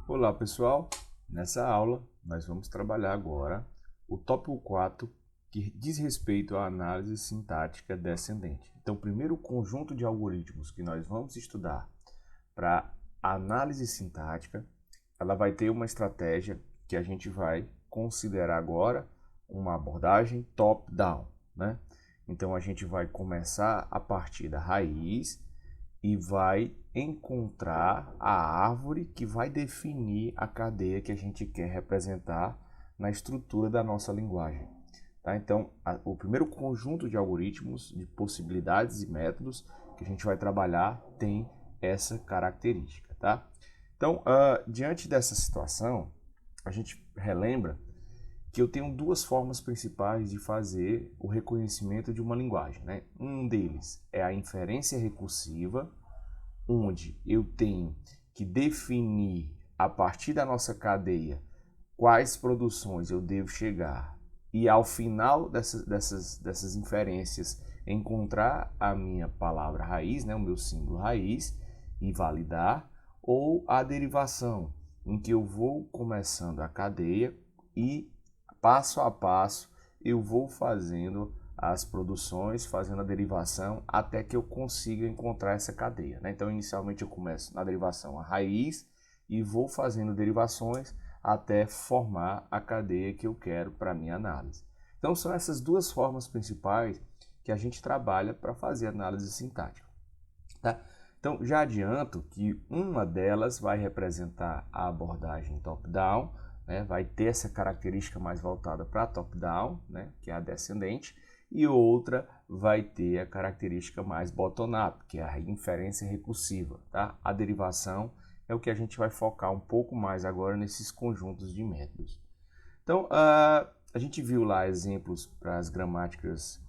Olá pessoal, nessa aula nós vamos trabalhar agora o tópico 4 que diz respeito à análise sintática descendente. Então, o primeiro conjunto de algoritmos que nós vamos estudar para análise sintática, ela vai ter uma estratégia que a gente vai considerar agora uma abordagem top-down, né? Então, a gente vai começar a partir da raiz e vai encontrar a árvore que vai definir a cadeia que a gente quer representar na estrutura da nossa linguagem. Tá? Então, o primeiro conjunto de algoritmos, de possibilidades e métodos que a gente vai trabalhar tem essa característica. Tá? Então, diante dessa situação, a gente relembra que eu tenho duas formas principais de fazer o reconhecimento de uma linguagem, né? Um deles é a inferência recursiva, onde eu tenho que definir a partir da nossa cadeia quais produções eu devo chegar e ao final dessas inferências encontrar a minha palavra raiz, né, o meu símbolo raiz e validar, ou a derivação, em que eu vou começando a cadeia e passo a passo eu vou fazendo as produções, fazendo a derivação até que eu consiga encontrar essa cadeia, né? Então, inicialmente eu começo na derivação a raiz e vou fazendo derivações até formar a cadeia que eu quero para a minha análise. Então, são essas duas formas principais que a gente trabalha para fazer análise sintática. Tá? Então, já adianto que uma delas vai representar a abordagem top-down, né? Vai ter essa característica mais voltada para top-down, né? Que é a descendente, e outra vai ter a característica mais bottom-up, que é a inferência recursiva. Tá? A derivação é o que a gente vai focar um pouco mais agora nesses conjuntos de métodos. Então, a gente viu lá exemplos para as gramáticas,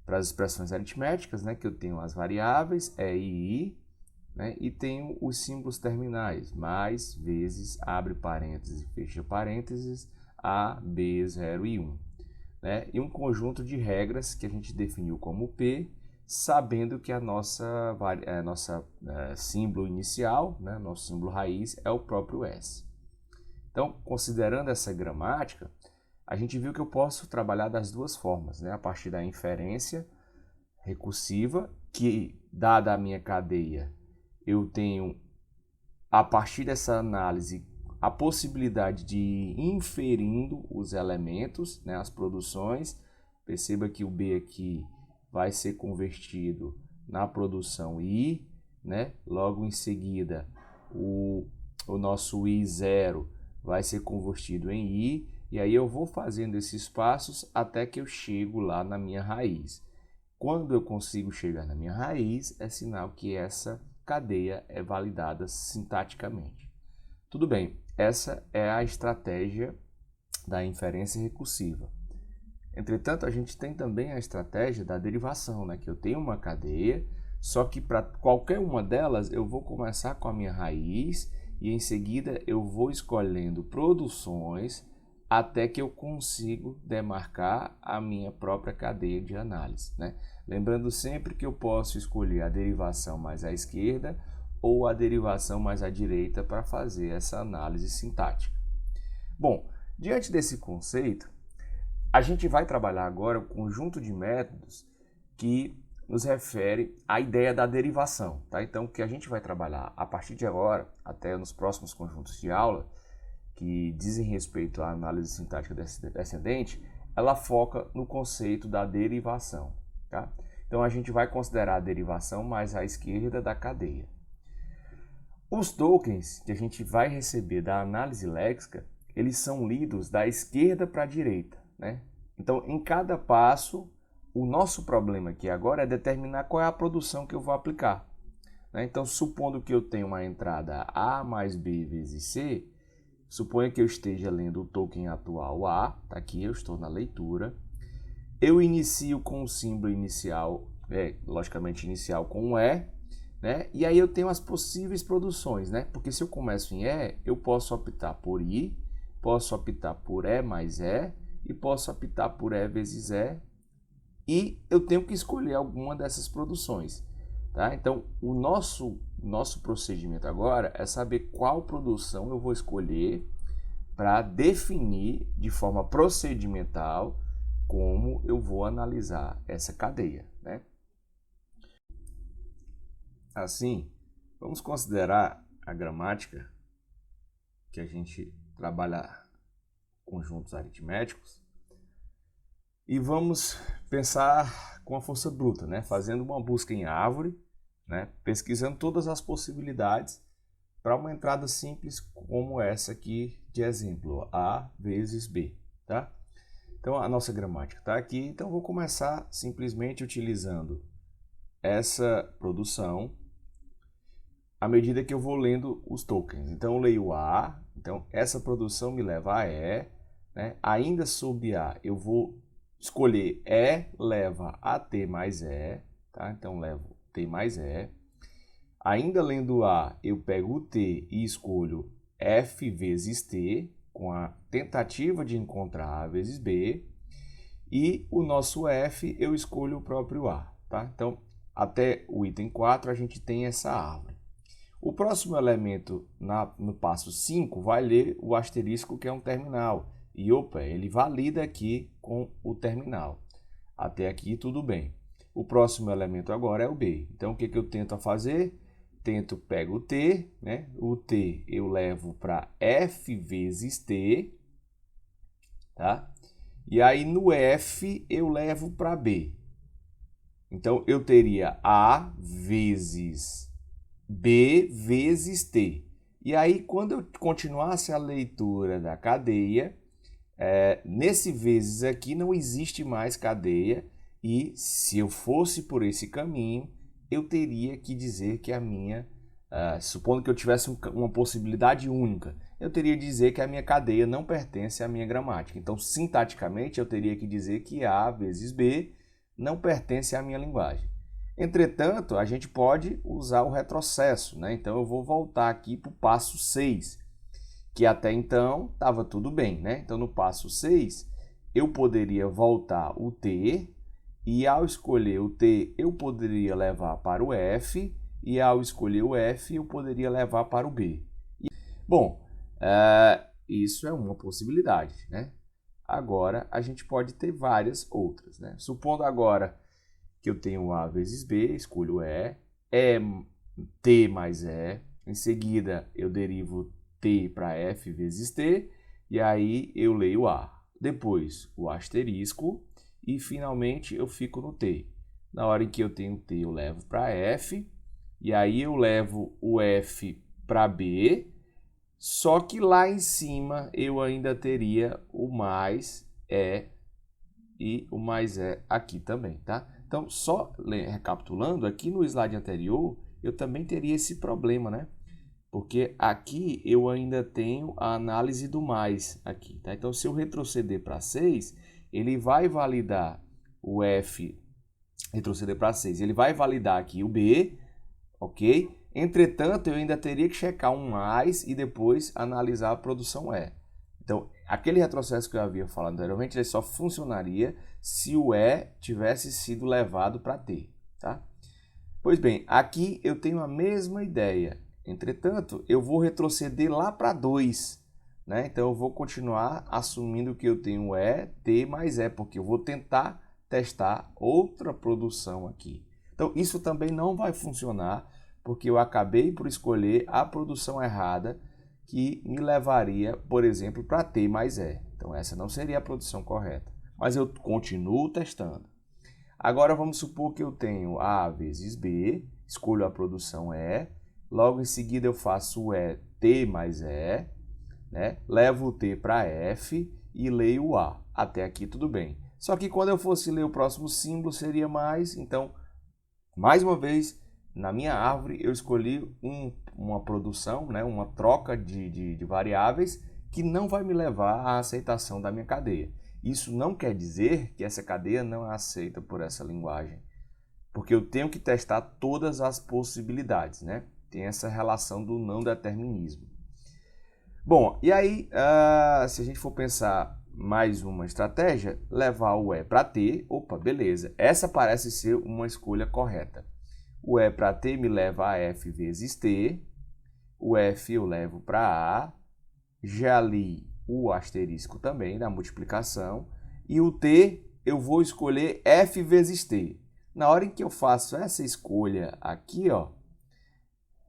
para as expressões aritméticas, né? Que eu tenho as variáveis E e I, né? E tenho os símbolos terminais, mais, vezes, abre parênteses, fecha parênteses, A, B, 0 e 1. Né? E um conjunto de regras que a gente definiu como P, sabendo que a nossa símbolo inicial, né? Nosso símbolo raiz é o próprio S. Então, considerando essa gramática, a gente viu que eu posso trabalhar das duas formas, né? A partir da inferência recursiva, que dada a minha cadeia, eu tenho, a partir dessa análise, a possibilidade de ir inferindo os elementos, né, as produções. Perceba que o B aqui vai ser convertido na produção I, né? Logo em seguida, o nosso I0 vai ser convertido em I, e aí eu vou fazendo esses passos até que eu chego lá na minha raiz. Quando eu consigo chegar na minha raiz, é sinal que essa cadeia é validada sintaticamente. Tudo bem, essa é a estratégia da inferência recursiva. Entretanto, a gente tem também a estratégia da derivação, né? Que eu tenho uma cadeia, só que para qualquer uma delas eu vou começar com a minha raiz e em seguida eu vou escolhendo produções até que eu consigo demarcar a minha própria cadeia de análise, né? Lembrando sempre que eu posso escolher a derivação mais à esquerda ou a derivação mais à direita para fazer essa análise sintática. Bom, diante desse conceito, a gente vai trabalhar agora um conjunto de métodos que nos refere à ideia da derivação. Tá? Então, o que a gente vai trabalhar a partir de agora, até nos próximos conjuntos de aula, que dizem respeito à análise sintática descendente, ela foca no conceito da derivação. Tá? Então, a gente vai considerar a derivação mais à esquerda da cadeia. Os tokens que a gente vai receber da análise léxica, eles são lidos da esquerda para a direita, né? Então, em cada passo, o nosso problema aqui agora é determinar qual é a produção que eu vou aplicar, né? Então, supondo que eu tenho uma entrada A mais B vezes C, suponha que eu esteja lendo o token atual A, tá aqui, eu estou na leitura. Eu inicio com o símbolo inicial, logicamente inicial com um E, né? E aí eu tenho as possíveis produções, né? Porque se eu começo em E, eu posso optar por I, posso optar por E mais E, e posso optar por E vezes E, e eu tenho que escolher alguma dessas produções. Tá? Então, o nosso procedimento agora é saber qual produção eu vou escolher para definir de forma procedimental como eu vou analisar essa cadeia, né? Assim, vamos considerar a gramática, que a gente trabalha conjuntos aritméticos, e vamos pensar com a força bruta, né? Fazendo uma busca em árvore, né? Pesquisando todas as possibilidades para uma entrada simples como essa aqui de exemplo, A vezes B, tá? Então a nossa gramática está aqui, então vou começar simplesmente utilizando essa produção à medida que eu vou lendo os tokens. Então eu leio A, então essa produção me leva a E, né? Ainda sob A eu vou escolher E leva a T mais E, tá? Então levo T mais E. Ainda lendo A, eu pego o T e escolho F vezes T, com a tentativa de encontrar A vezes B. E o nosso F, eu escolho o próprio A, tá? Então, até o item 4, a gente tem essa árvore. O próximo elemento no passo 5 vai ler o asterisco, que é um terminal. E, opa, ele valida aqui com o terminal. Até aqui, tudo bem. O próximo elemento agora é o B. Então, o que eu tento fazer? Pego o T, né? O T eu levo para F vezes T, tá? E aí no F eu levo para B. Então eu teria A vezes B vezes T. E aí quando eu continuasse a leitura da cadeia, nesse vezes aqui não existe mais cadeia. E se eu fosse por esse caminho, eu teria que dizer que a minha, supondo que eu tivesse uma possibilidade única, eu teria que dizer que a minha cadeia não pertence à minha gramática. Então, sintaticamente, eu teria que dizer que A vezes B não pertence à minha linguagem. Entretanto, a gente pode usar o retrocesso, né? Então, eu vou voltar aqui para o passo 6, que até então estava tudo bem, né? Então, no passo 6, eu poderia voltar o T, e ao escolher o T, eu poderia levar para o F, e ao escolher o F, eu poderia levar para o B. Bom, isso é uma possibilidade, né? Agora, a gente pode ter várias outras, né? Supondo agora que eu tenho A vezes B, escolho E T mais E, em seguida eu derivo T para F vezes T, e aí eu leio A. Depois o asterisco, e finalmente eu fico no T. Na hora em que eu tenho T, eu levo para F, e aí eu levo o F para B, só que lá em cima eu ainda teria o mais E e o mais E aqui também, tá? Então, só recapitulando, aqui no slide anterior, eu também teria esse problema, né? Porque aqui eu ainda tenho a análise do mais aqui, tá? Então, se eu retroceder para 6, ele vai validar o F, retroceder para 6, ele vai validar aqui o B, ok? Entretanto, eu ainda teria que checar um mais e depois analisar a produção E. Então, aquele retrocesso que eu havia falado anteriormente, ele só funcionaria se o E tivesse sido levado para T, tá? Pois bem, aqui eu tenho a mesma ideia. Entretanto, eu vou retroceder lá para 2, né? Então, eu vou continuar assumindo que eu tenho E, T mais E, porque eu vou tentar testar outra produção aqui. Então, isso também não vai funcionar, porque eu acabei por escolher a produção errada, que me levaria, por exemplo, para T mais E. Então, essa não seria a produção correta. Mas eu continuo testando. Agora, vamos supor que eu tenho A vezes B, escolho a produção E, logo em seguida eu faço o E, T mais E, né? Levo o T para F e leio o A. Até aqui tudo bem. Só que quando eu fosse ler o próximo símbolo seria mais, então, mais uma vez, na minha árvore eu escolhi uma produção, né? Uma troca de variáveis que não vai me levar à aceitação da minha cadeia. Isso não quer dizer que essa cadeia não é aceita por essa linguagem, porque eu tenho que testar todas as possibilidades, né? Tem essa relação do não determinismo. Bom, e aí, se a gente for pensar mais uma estratégia, levar o E para T, opa, beleza, essa parece ser uma escolha correta. O E para T me leva a F vezes T. O F eu levo para A. Já li o asterisco também na multiplicação. E o T eu vou escolher F vezes T. Na hora em que eu faço essa escolha aqui, ó,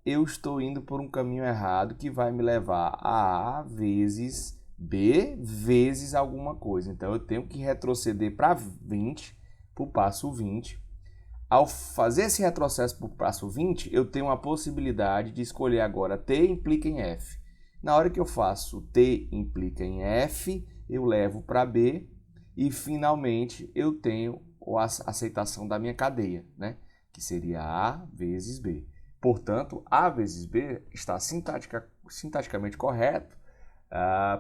eu estou indo por um caminho errado que vai me levar a A vezes B vezes alguma coisa. Então, eu tenho que retroceder para 20, para o passo 20. Ao fazer esse retrocesso para o passo 20, eu tenho a possibilidade de escolher agora T implica em F. Na hora que eu faço T implica em F, eu levo para B e, finalmente, eu tenho a aceitação da minha cadeia, né? Que seria A vezes B. Portanto, A vezes B está sintaticamente correto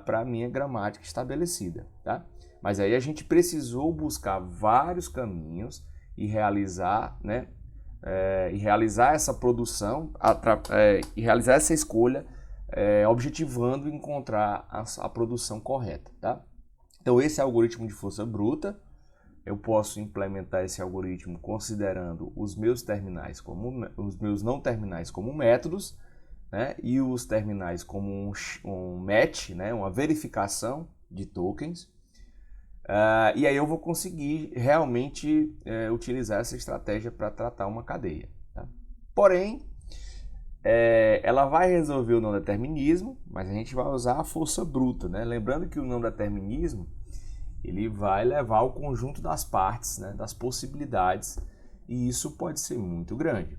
para a minha gramática estabelecida. Tá? Mas aí a gente precisou buscar vários caminhos e realizar, né, essa produção, e realizar essa escolha, objetivando encontrar a produção correta. Tá? Então, esse é o algoritmo de força bruta. Eu posso implementar esse algoritmo considerando os meus não terminais como métodos, né, e os terminais como um match, né, uma verificação de tokens. E aí eu vou conseguir realmente utilizar essa estratégia para tratar uma cadeia. Tá? Porém, ela vai resolver o não determinismo, mas a gente vai usar a força bruta. Né? Lembrando que o não determinismo ele vai levar ao conjunto das partes, né, das possibilidades, e isso pode ser muito grande.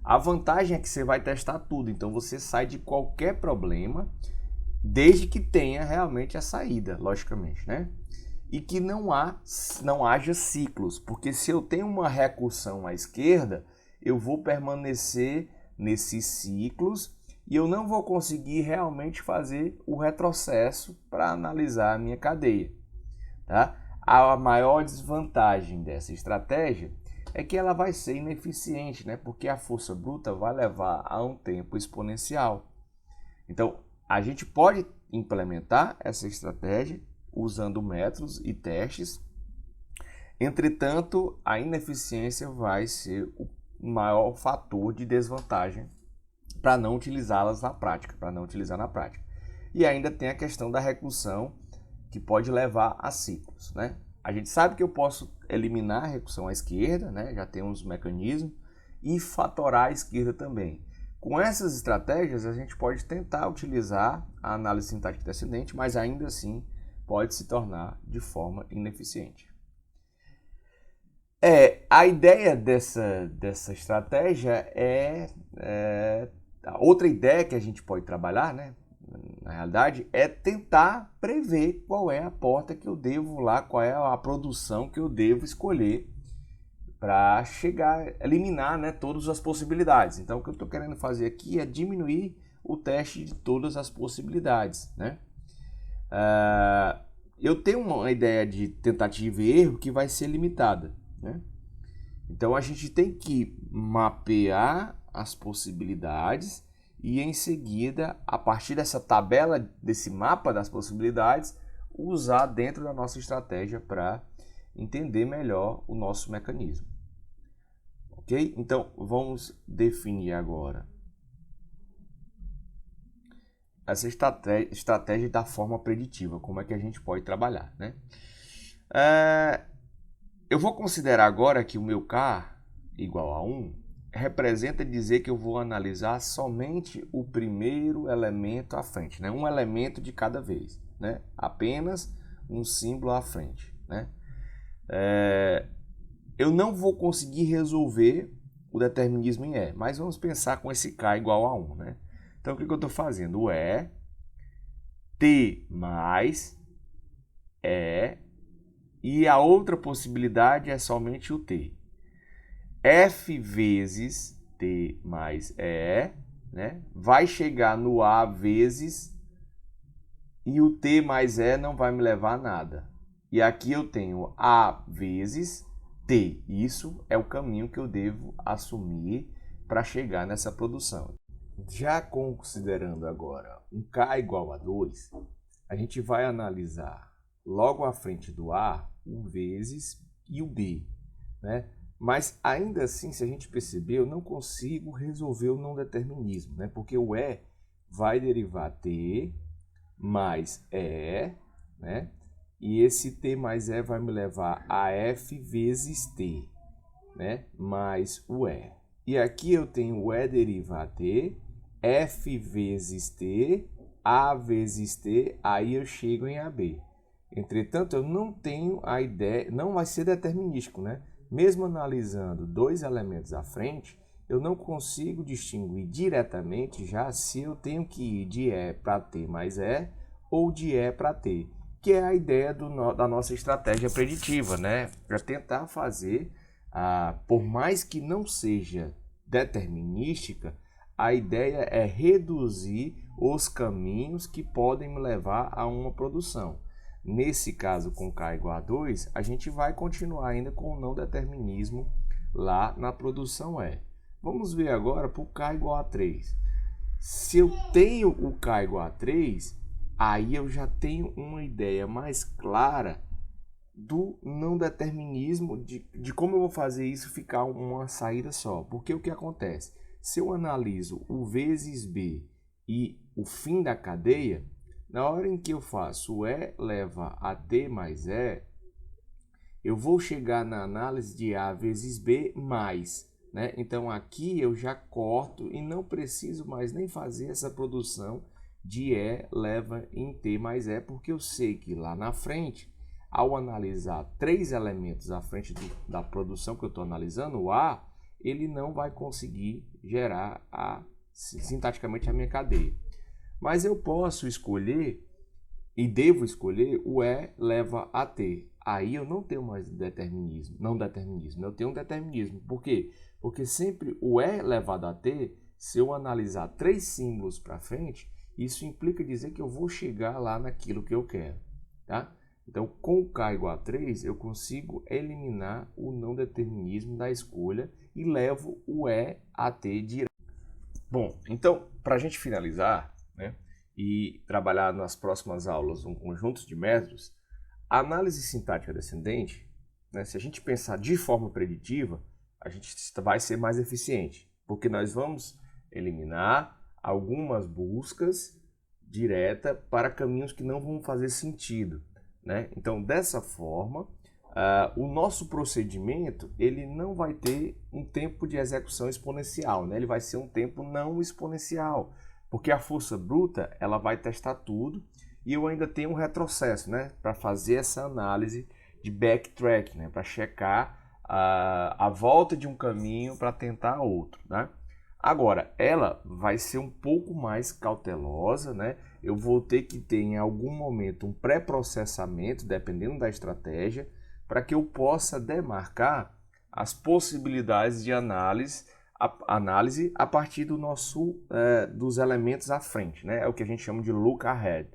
A vantagem é que você vai testar tudo, então você sai de qualquer problema, desde que tenha realmente a saída, logicamente, né? E que não haja ciclos, porque se eu tenho uma recursão à esquerda, eu vou permanecer nesses ciclos e eu não vou conseguir realmente fazer o retrocesso para analisar a minha cadeia. Tá? A maior desvantagem dessa estratégia é que ela vai ser ineficiente, né? Porque a força bruta vai levar a um tempo exponencial. Então, a gente pode implementar essa estratégia usando métodos e testes. Entretanto, a ineficiência vai ser o maior fator de desvantagem para não utilizá-las na prática, E ainda tem a questão da recursão, que pode levar a ciclos, né? A gente sabe que eu posso eliminar a recursão à esquerda, né? Já tem uns mecanismos, e fatorar a esquerda também. Com essas estratégias, a gente pode tentar utilizar a análise sintática descendente, mas ainda assim pode se tornar de forma ineficiente. A ideia dessa estratégia outra ideia que a gente pode trabalhar, né? Na realidade, é tentar prever qual é a porta que eu devo lá, qual é a produção que eu devo escolher para eliminar, né, todas as possibilidades. Então, o que eu estou querendo fazer aqui é diminuir o teste de todas as possibilidades, né? Eu tenho uma ideia de tentativa e erro que vai ser limitada, né? Então, a gente tem que mapear as possibilidades e, em seguida, a partir dessa tabela, desse mapa das possibilidades, usar dentro da nossa estratégia para entender melhor o nosso mecanismo. Ok? Então, vamos definir agora essa estratégia da forma preditiva, como é que a gente pode trabalhar, né? Eu vou considerar agora que o meu K igual a 1 representa dizer que eu vou analisar somente o primeiro elemento à frente, né? Um elemento de cada vez, né? Apenas um símbolo à frente, né? Eu não vou conseguir resolver o determinismo em E, mas vamos pensar com esse K igual a 1, né? Então, o que eu estou fazendo? O E, T mais E, e a outra possibilidade é somente o T. F vezes T mais E, né, vai chegar no A vezes, e o T mais E não vai me levar a nada. E aqui eu tenho A vezes T. Isso é o caminho que eu devo assumir para chegar nessa produção. Já considerando agora um K igual a 2, a gente vai analisar logo à frente do A o vezes e o B, né? Mas ainda assim, se a gente perceber, eu não consigo resolver o não determinismo, né? Porque o E vai derivar T mais E, né? E esse T mais E vai me levar a F vezes T, né? Mais o E. E aqui eu tenho o E derivar T, F vezes T, A vezes T, aí eu chego em AB. Entretanto, eu não tenho a ideia, não vai ser determinístico, né? Mesmo analisando dois elementos à frente, eu não consigo distinguir diretamente já se eu tenho que ir de E para T mais E ou de E para T, que é a ideia da nossa estratégia preditiva, né? Para tentar fazer, por mais que não seja determinística, a ideia é reduzir os caminhos que podem me levar a uma produção. Nesse caso, com K igual a 2, a gente vai continuar ainda com o não determinismo lá na produção E. Vamos ver agora para o K igual a 3. Se eu tenho o K igual a 3, aí eu já tenho uma ideia mais clara do não determinismo, de como eu vou fazer isso ficar uma saída só. Porque o que acontece? Se eu analiso o vezes B e o fim da cadeia, na hora em que eu faço E leva a T mais E, eu vou chegar na análise de A vezes B mais, né? Então aqui eu já corto e não preciso mais nem fazer essa produção de E leva em T mais E, porque eu sei que lá na frente, ao analisar três elementos à frente da produção que eu estou analisando, o A, ele não vai conseguir gerar sintaticamente a minha cadeia. Mas eu posso escolher e devo escolher o E leva a T. Aí eu não tenho mais determinismo, não determinismo, eu tenho um determinismo. Por quê? Porque sempre o E levado a T, se eu analisar três símbolos para frente, isso implica dizer que eu vou chegar lá naquilo que eu quero, tá? Então, com o K igual a 3, eu consigo eliminar o não determinismo da escolha e levo o E a T direto. Bom, então, para a gente finalizar, né, e trabalhar nas próximas aulas um conjunto de métodos, a análise sintática descendente, né, se a gente pensar de forma preditiva, a gente vai ser mais eficiente, porque nós vamos eliminar algumas buscas diretas para caminhos que não vão fazer sentido, né? Então, dessa forma, o nosso procedimento ele não vai ter um tempo de execução exponencial, né? Ele vai ser um tempo não exponencial, porque a força bruta ela vai testar tudo e eu ainda tenho um retrocesso, né? Para fazer essa análise de backtrack, né? Para checar a volta de um caminho para tentar outro, né? Agora, ela vai ser um pouco mais cautelosa, né? Eu vou ter que ter em algum momento um pré-processamento, dependendo da estratégia, para que eu possa demarcar as possibilidades de análise a partir dos elementos à frente, né? É o que a gente chama de look ahead.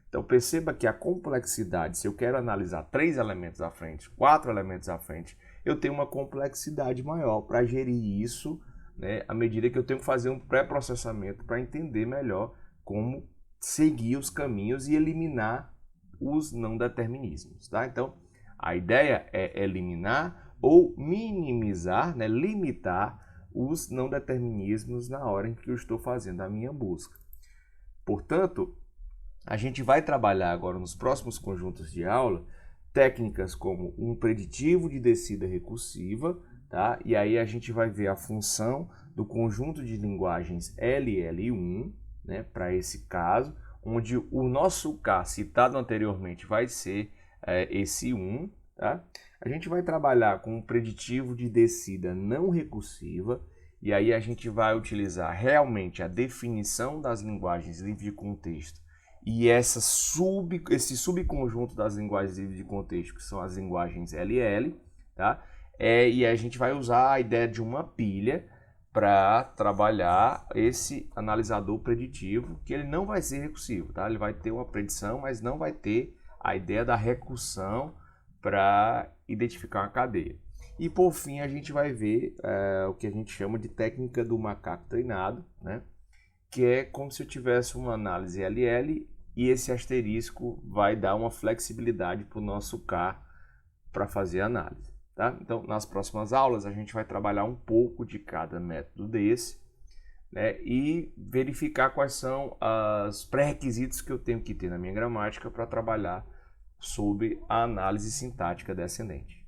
Então perceba que a complexidade, se eu quero analisar 3 elementos à frente, 4 elementos à frente, eu tenho uma complexidade maior para gerir isso, né, à medida que eu tenho que fazer um pré-processamento para entender melhor como seguir os caminhos e eliminar os não determinismos, tá? Então, a ideia é eliminar ou minimizar, né, limitar os não determinismos na hora em que eu estou fazendo a minha busca. Portanto, a gente vai trabalhar agora nos próximos conjuntos de aula técnicas como um preditivo de descida recursiva, tá? E aí a gente vai ver a função do conjunto de linguagens LL1, né, para esse caso, onde o nosso K citado anteriormente vai ser esse 1, tá? A gente vai trabalhar com um preditivo de descida não recursiva, e aí a gente vai utilizar realmente a definição das linguagens livres de contexto e esse subconjunto das linguagens livres de contexto, que são as linguagens LL, tá? E a gente vai usar a ideia de uma pilha para trabalhar esse analisador preditivo, que ele não vai ser recursivo, tá? Ele vai ter uma predição, mas não vai ter a ideia da recursão para identificar uma cadeia. E por fim a gente vai ver o que a gente chama de técnica do macaco treinado, né? Que é como se eu tivesse uma análise LL e esse asterisco vai dar uma flexibilidade para o nosso K para fazer a análise. Tá? Então, nas próximas aulas, a gente vai trabalhar um pouco de cada método desse, né, e verificar quais são os pré-requisitos que eu tenho que ter na minha gramática para trabalhar sobre a análise sintática descendente.